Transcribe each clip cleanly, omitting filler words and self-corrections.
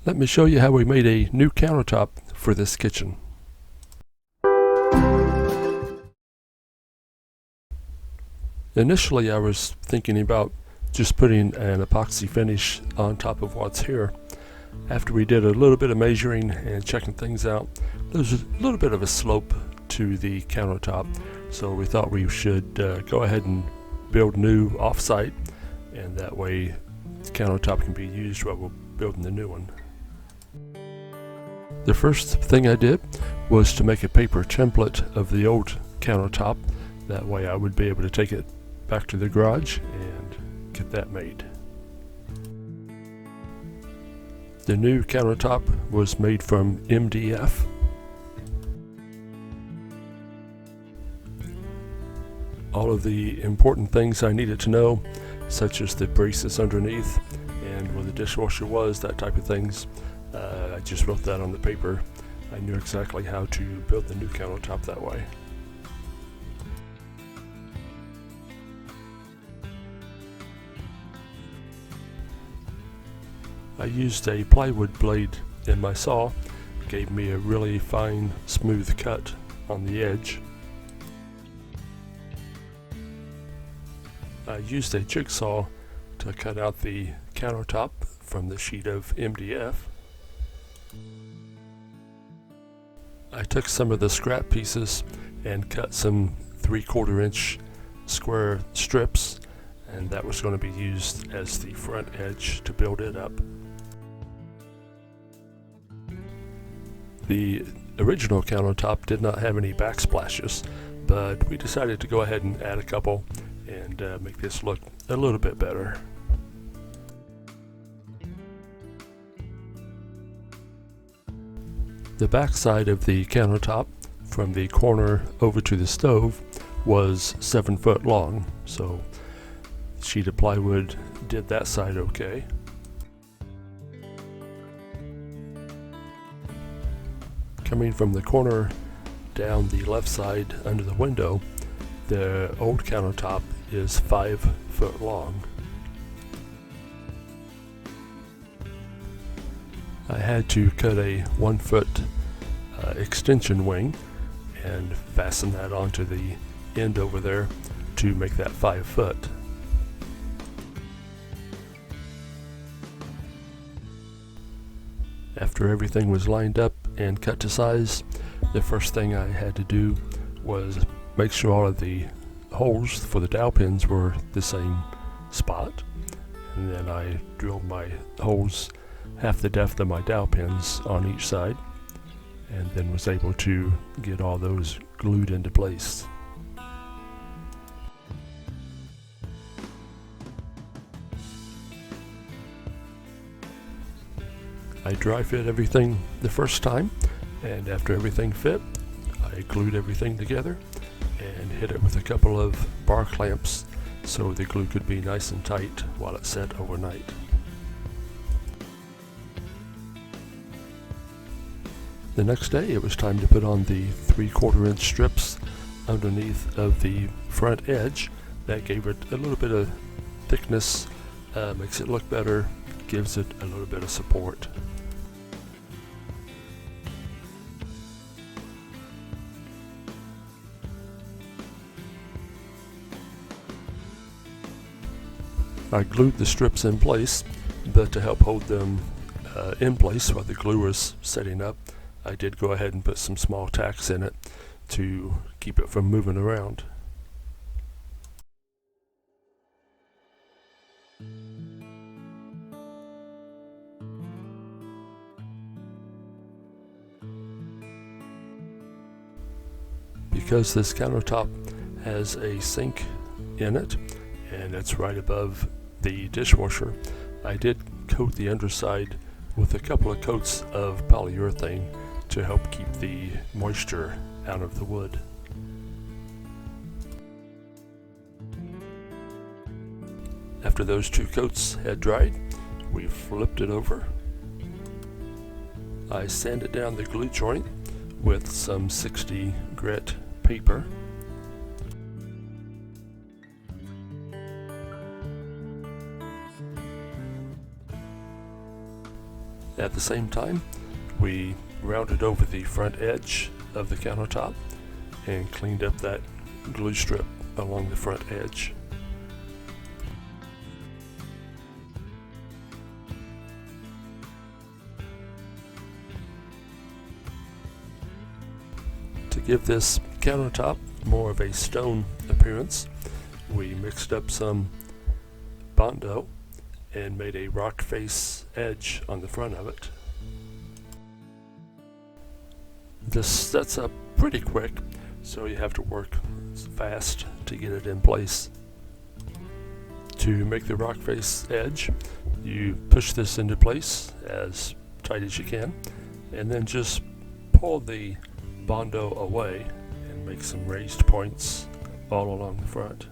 Let me show you how we made a new countertop for this kitchen. Initially I was thinking about just putting an epoxy finish on top of what's here. After we did a little bit of measuring and checking things out, there's a little bit of a slope to the countertop, so we thought we should go ahead and build new off-site, and that way the countertop can be used while we're building the new one. The first thing I did was to make a paper template of the old countertop. That way I would be able to take it back to the garage and get that made. The new countertop was made from MDF. All of the important things I needed to know, such as the braces underneath and where the dishwasher was, that type of things, I just wrote that on the paper. I knew exactly how to build the new countertop that way. I used a plywood blade in my saw. It gave me a really fine, smooth cut on the edge. I used a jigsaw to cut out the countertop from the sheet of MDF. I took some of the scrap pieces and cut some 3/4 inch square strips, and that was going to be used as the front edge to build it up. The original countertop did not have any backsplashes, but we decided to go ahead and add a couple and make this look a little bit better. The back side of the countertop, from the corner over to the stove, was 7 foot long, so the sheet of plywood did that side okay. Coming from the corner down the left side under the window, the old countertop is 5 foot long. I had to cut a 1 foot extension wing and fasten that onto the end over there to make that 5 foot. After everything was lined up and cut to size, the first thing I had to do was make sure all of the holes for the dowel pins were the same spot, and then I drilled my holes half the depth of my dowel pins on each side, and then was able to get all those glued into place. I dry fit everything the first time, and after everything fit, I glued everything together and hit it with a couple of bar clamps so the glue could be nice and tight while it set overnight. The next day it was time to put on the 3/4 inch strips underneath of the front edge. That gave it a little bit of thickness, makes it look better, gives it a little bit of support. I glued the strips in place, but to help hold them in place while the glue was setting up, I did go ahead and put some small tacks in it to keep it from moving around. Because this countertop has a sink in it, and it's right above the dishwasher, I did coat the underside with a couple of coats of polyurethane to help keep the moisture out of the wood. After those 2 coats had dried, we flipped it over. I sanded down the glue joint with some 60 grit paper. At the same time, we rounded over the front edge of the countertop and cleaned up that glue strip along the front edge. To give this countertop more of a stone appearance, we mixed up some Bondo and made a rock face edge on the front of it. This sets up pretty quick, so you have to work fast to get it in place. To make the rock face edge, you push this into place as tight as you can, and then just pull the Bondo away and make some raised points all along the front.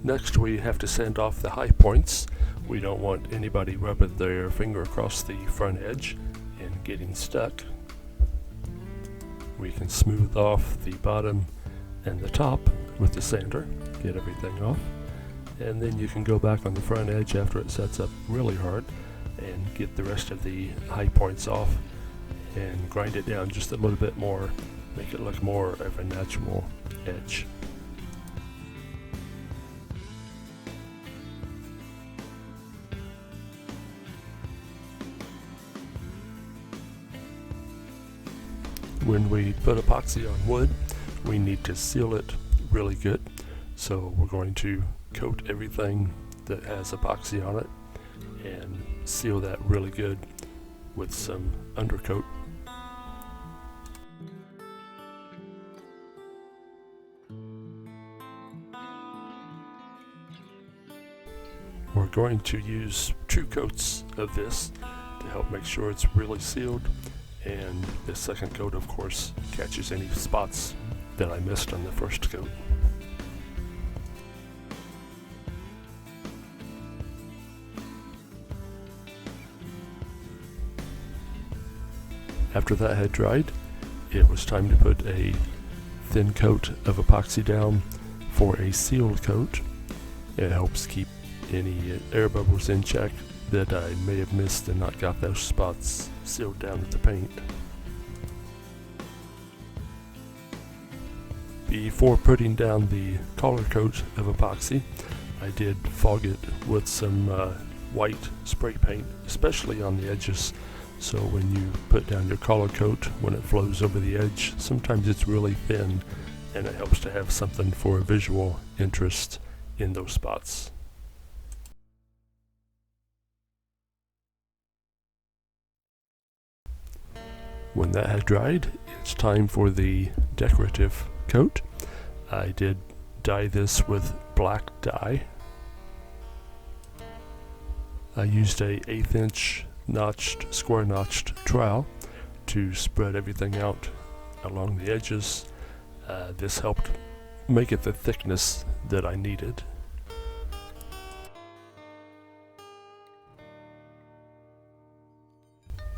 Next, we have to sand off the high points. We don't want anybody rubbing their finger across the front edge and getting stuck. We can smooth off the bottom and the top with the sander, get everything off, and then you can go back on the front edge after it sets up really hard and get the rest of the high points off and grind it down just a little bit more, make it look more of a natural edge. When we put epoxy on wood, we need to seal it really good. So we're going to coat everything that has epoxy on it and seal that really good with some undercoat. We're going to use 2 coats of this to help make sure it's really sealed, and the second coat of course catches any spots that I missed on the first coat. After that had dried, it was time to put a thin coat of epoxy down for a sealed coat. It helps keep any air bubbles in check that I may have missed and not got those spots sealed down with the paint. Before putting down the color coat of epoxy, I did fog it with some white spray paint, especially on the edges. So when you put down your color coat, when it flows over the edge, sometimes it's really thin, and it helps to have something for a visual interest in those spots. When that had dried, it's time for the decorative coat. I did dye this with black dye. I used a 1/8 inch square notched trowel to spread everything out along the edges. This helped make it the thickness that I needed.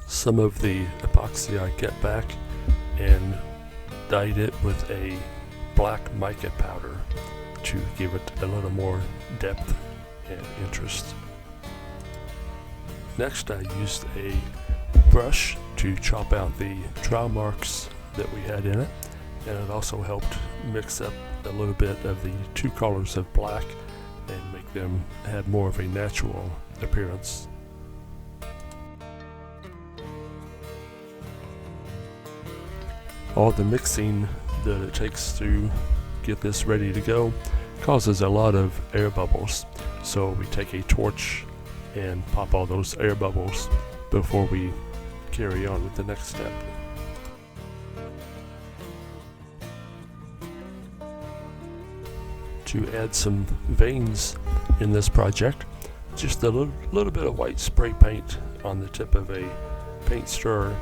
Some of the epoxy I kept back and dyed it with a black mica powder to give it a little more depth and interest. Next, I used a brush to chop out the trowel marks that we had in it, and it also helped mix up a little bit of the 2 colors of black and make them have more of a natural appearance. All the mixing that it takes to get this ready to go causes a lot of air bubbles, so we take a torch and pop all those air bubbles before we carry on with the next step. To add some veins in this project, just a little bit of white spray paint on the tip of a paint stirrer,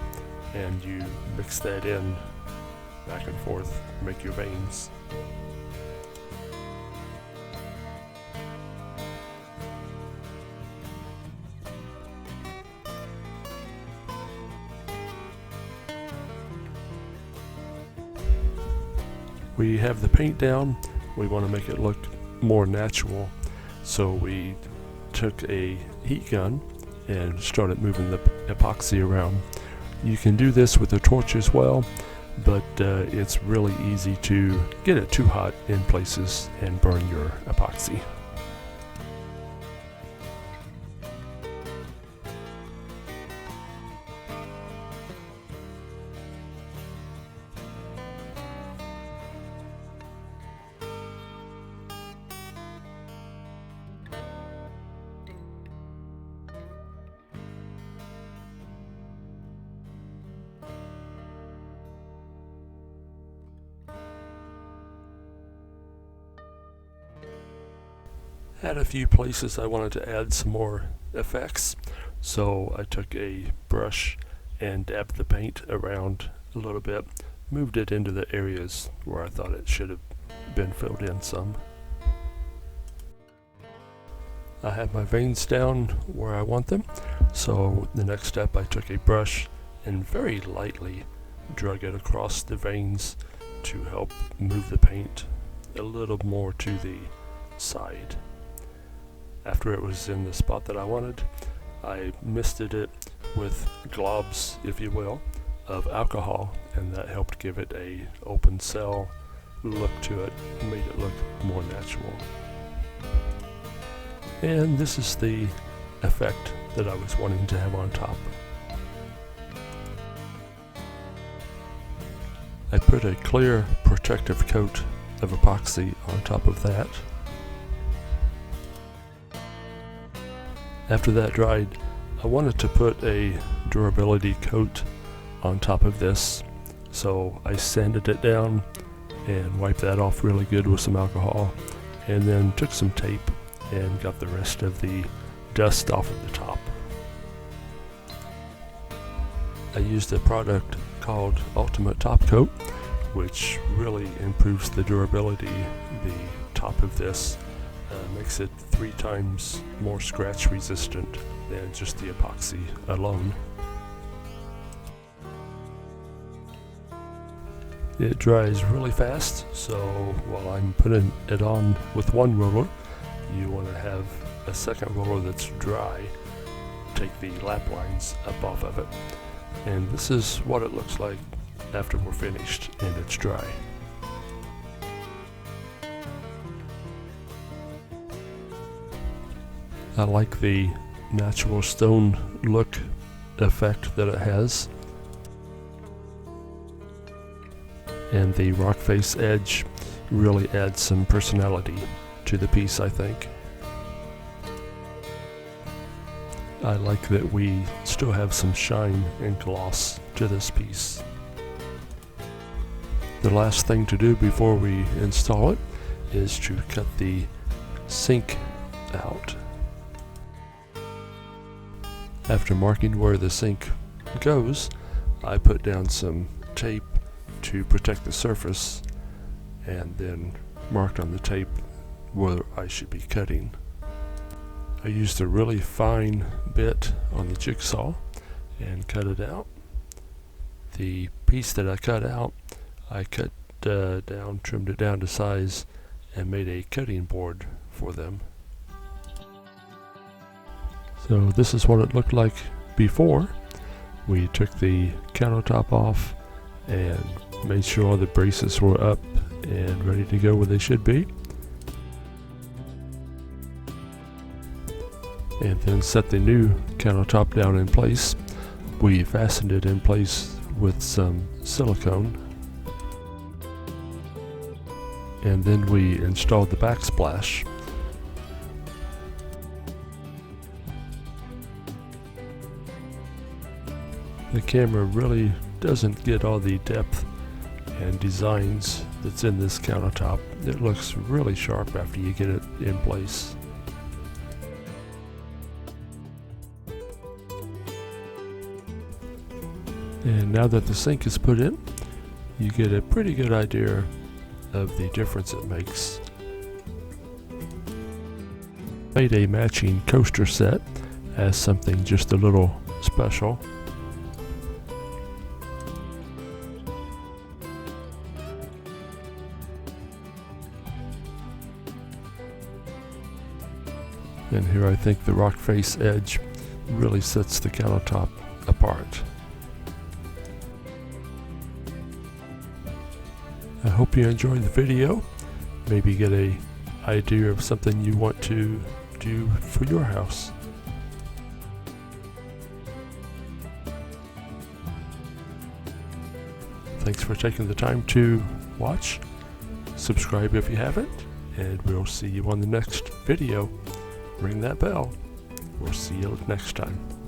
and you mix that in back and forth, make your veins. We have the paint down. we want to make it look more natural. So we took a heat gun and started moving the epoxy around. You can do this with a torch as well, but it's really easy to get it too hot in places and burn your epoxy. At a few places I wanted to add some more effects, so I took a brush and dabbed the paint around a little bit, moved it into the areas where I thought it should have been filled in some. I have my veins down where I want them, so the next step I took a brush and very lightly drug it across the veins to help move the paint a little more to the side. After it was in the spot that I wanted, I misted it with globs, if you will, of alcohol, and that helped give it a open cell look to it, made it look more natural. And this is the effect that I was wanting to have on top. I put a clear protective coat of epoxy on top of that. After that dried, I wanted to put a durability coat on top of this, so I sanded it down and wiped that off really good with some alcohol, and then took some tape and got the rest of the dust off of the top. I used a product called Ultimate Top Coat, which really improves the durability. The top of this makes it 3 times more scratch resistant than just the epoxy alone. It dries really fast, so while I'm putting it on with one roller, you want to have a second roller that's dry. Take the lap lines up off of it. And this is what it looks like after we're finished and it's dry. I like the natural stone look effect that it has. And the rock face edge really adds some personality to the piece, I think. I like that we still have some shine and gloss to this piece. The last thing to do before we install it is to cut the sink out. After marking where the sink goes, I put down some tape to protect the surface and then marked on the tape where I should be cutting. I used a really fine bit on the jigsaw and cut it out. The piece that I cut out, I cut down, trimmed it down to size, and made a cutting board for them. So this is what it looked like before. We took the countertop off and made sure all the braces were up and ready to go where they should be. And then set the new countertop down in place. We fastened it in place with some silicone. And then we installed the backsplash. The camera really doesn't get all the depth and designs that's in this countertop. It looks really sharp after you get it in place. And now that the sink is put in, you get a pretty good idea of the difference it makes. Made a matching coaster set as something just a little special. And here I think the rock face edge really sets the countertop apart. I hope you enjoyed the video. Maybe get an idea of something you want to do for your house. Thanks for taking the time to watch. Subscribe if you haven't, and we'll see you on the next video. Ring that bell. We'll see you next time.